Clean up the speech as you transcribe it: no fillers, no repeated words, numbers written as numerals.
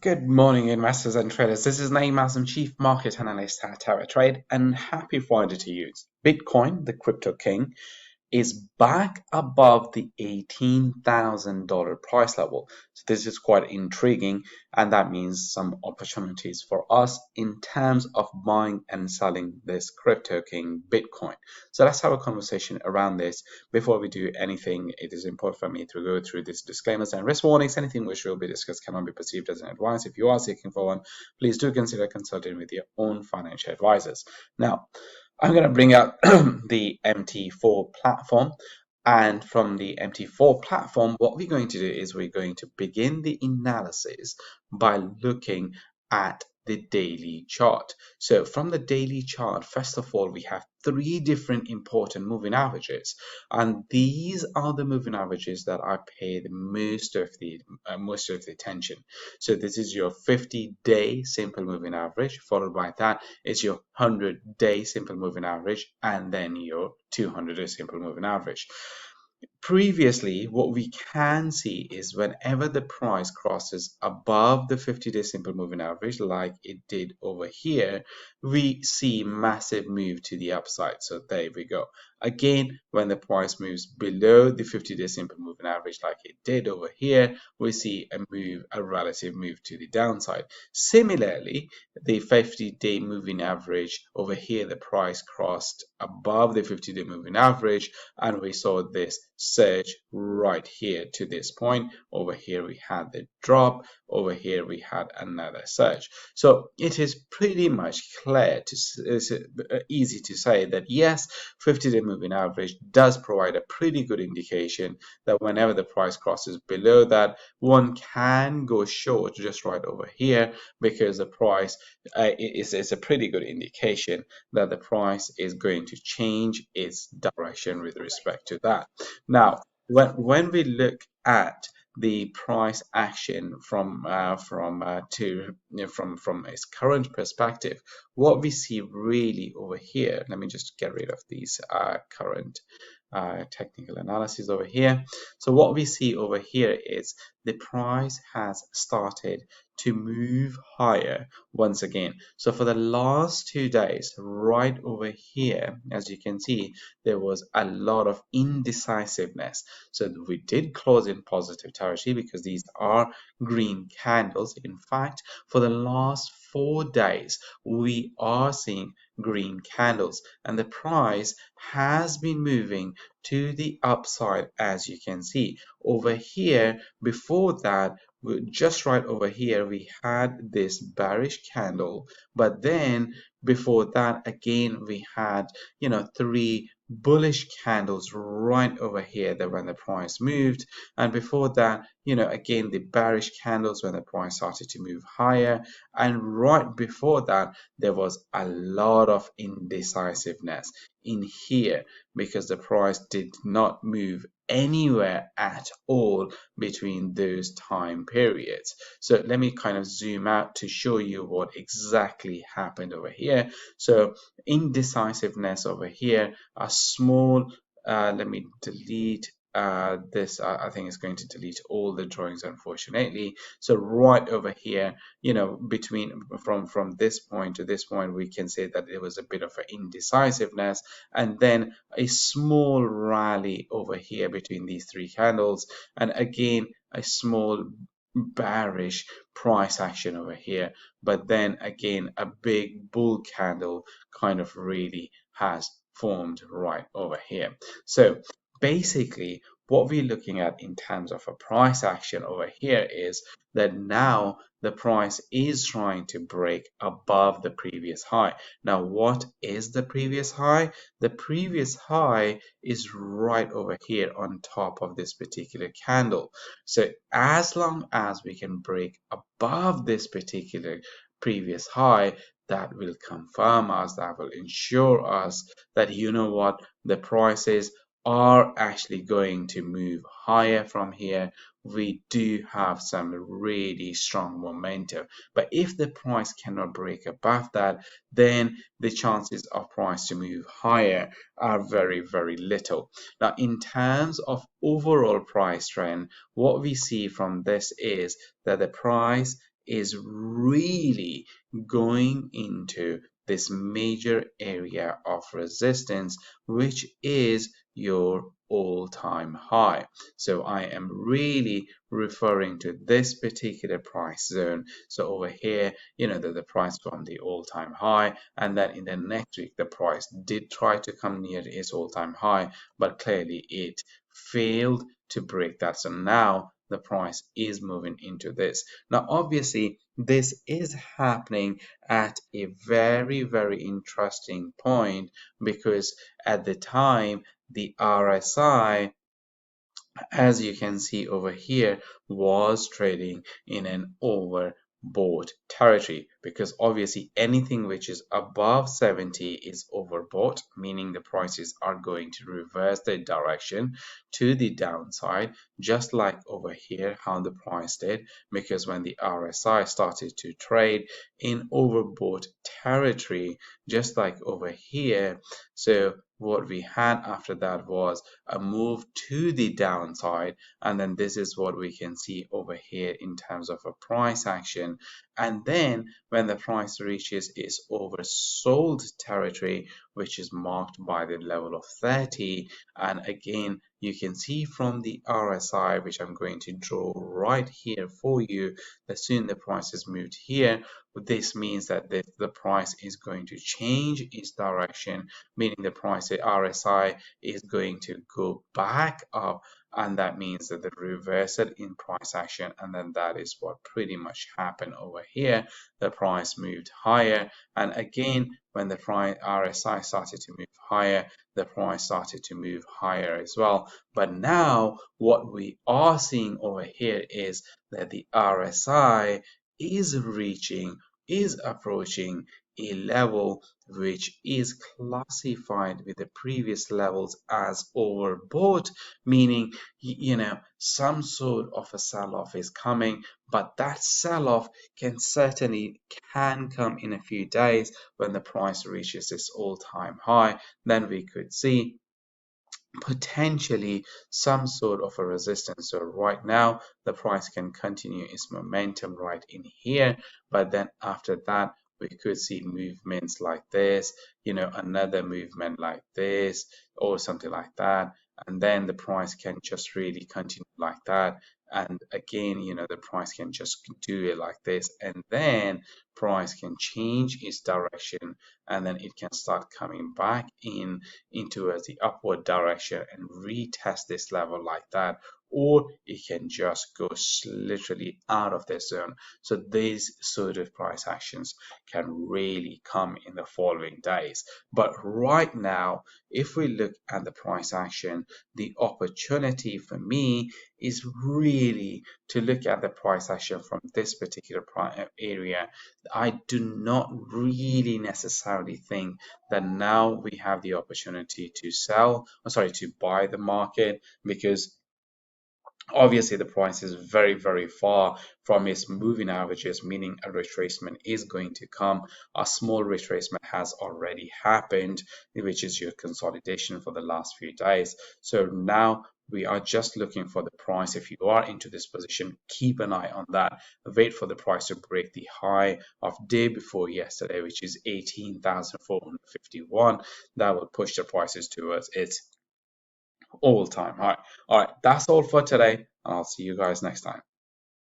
Good morning, investors and traders. This is Naeem Aslam, Chief Market Analyst at TerraTrade, and happy Friday to you. Bitcoin, the crypto king, is back above the $18,000 price level. So this is quite intriguing, and that means some opportunities for us in terms of buying and selling this crypto king Bitcoin. So let's have a conversation around this. Before we do anything, it is important for me to go through these disclaimers and risk warnings. Anything which will be discussed cannot be perceived as an advice. If you are seeking for one, please do consider consulting with your own financial advisors. Now, I'm going to bring up the MT4 platform. And from the MT4 platform, what we're going to do is we're going to begin the analysis by looking at the daily chart. So from the daily chart, first of all, we have three different important moving averages, and these are the moving averages that I pay the most of the attention. So this is your 50-day simple moving average, followed by that is your 100-day simple moving average, and then your 200-day simple moving average. Previously, what we can see is whenever the price crosses above the 50-day simple moving average, like it did over here, we see massive move to the upside. So there we go. Again, when the price moves below the 50-day simple moving average, like it did over here, we see a relative move to the downside. Similarly, the 50-day moving average over here, the price crossed above the 50-day moving average, and we saw this surge right here to this point. Over here we had the drop, over here we had another surge. So it is pretty much clear it's easy to say that yes, 50-day moving average does provide a pretty good indication that whenever the price crosses below that, one can go short just right over here, because the price is a pretty good indication that the price is going to change its direction with respect to that. Now, when we look at the price action from its current perspective, what we see really over here. Let me just get rid of these current technical analysis over here. So what we see over here is the price has started to move higher once again. So for the last 2 days, right over here, as you can see, there was a lot of indecisiveness. So we did close in positive territory because these are green candles. In fact, for the last 4 days, we are seeing green candles, and the price has been moving to the upside, as you can see over here. Before that, just right over here, we had this bearish candle, but then before that again we had three bullish candles right over here that when the price moved, and before that again the bearish candles when the price started to move higher, and right before that there was a lot of indecisiveness in here because the price did not move anywhere at all between those time periods. So let me kind of zoom out to show you what exactly happened over here. So indecisiveness over here, a small let me delete this. I think it's going to delete all the drawings, unfortunately. So right over here, between from this point to this point, we can say that there was a bit of an indecisiveness, and then a small rally over here between these three candles, and again a small bearish price action over here, but then again a big bull candle kind of really has formed right over here. So basically what we're looking at in terms of a price action over here is that now the price is trying to break above the previous high. Now what is the previous high? The previous high is right over here on top of this particular candle. So as long as we can break above this particular previous high, that will confirm us, that will ensure us that what, the prices are actually going to move higher from here. We do have some really strong momentum, but if the price cannot break above that, then the chances of price to move higher are very, very little. Now in terms of overall price trend, what we see from this is that the price is really going into this major area of resistance, which is your all-time high. So I am really referring to this particular price zone. So over here, the price from the all-time high, and then in the next week, the price did try to come near its all-time high, but clearly it failed to break that. So now the price is moving into this. Now, obviously, this is happening at a very, very interesting point, because at the time, the RSI, as you can see over here, was trading in an overbought territory, because obviously anything which is above 70 is overbought, meaning the prices are going to reverse their direction to the downside, just like over here how the price did, because when the RSI started to trade in overbought territory, just like over here, so what we had after that was a move to the downside, and then this is what we can see over here in terms of a price action. And then when the price reaches its oversold territory, which is marked by the level of 30, and again you can see from the RSI, which I'm going to draw right here for you, that soon the price has moved here. This means that the price is going to change its direction, meaning the price, the RSI, is going to go back up, and that means that the reversal in price action, and then that is what pretty much happened over here. The price moved higher, and again when the price RSI started to move higher, the price started to move higher as well. But now what we are seeing over here is that the RSI is approaching a level which is classified with the previous levels as overbought, meaning some sort of a sell-off is coming, but that sell-off can come in a few days when the price reaches its all-time high. Then we could see potentially some sort of a resistance. So right now the price can continue its momentum right in here, but then after that we could see movements like this, another movement like this or something like that, and then the price can just really continue like that, and again the price can just do it like this, and then price can change its direction, and then it can start coming back into the upward direction and retest this level like that, or it can just go literally out of the zone. So these sort of price actions can really come in the following days. But right now, if we look at the price action, the opportunity for me is really to look at the price action from this particular area. I do not really necessarily think that now we have the opportunity to to buy the market, because obviously the price is very, very far from its moving averages, meaning a retracement is going to come. A small retracement has already happened, which is your consolidation for the last few days. So now we are just looking for the price. If you are into this position, keep an eye on that. Wait for the price to break the high of day before yesterday, which is 18,451. That will push the prices towards its all time high. All right, that's all for today, and I'll see you guys next time.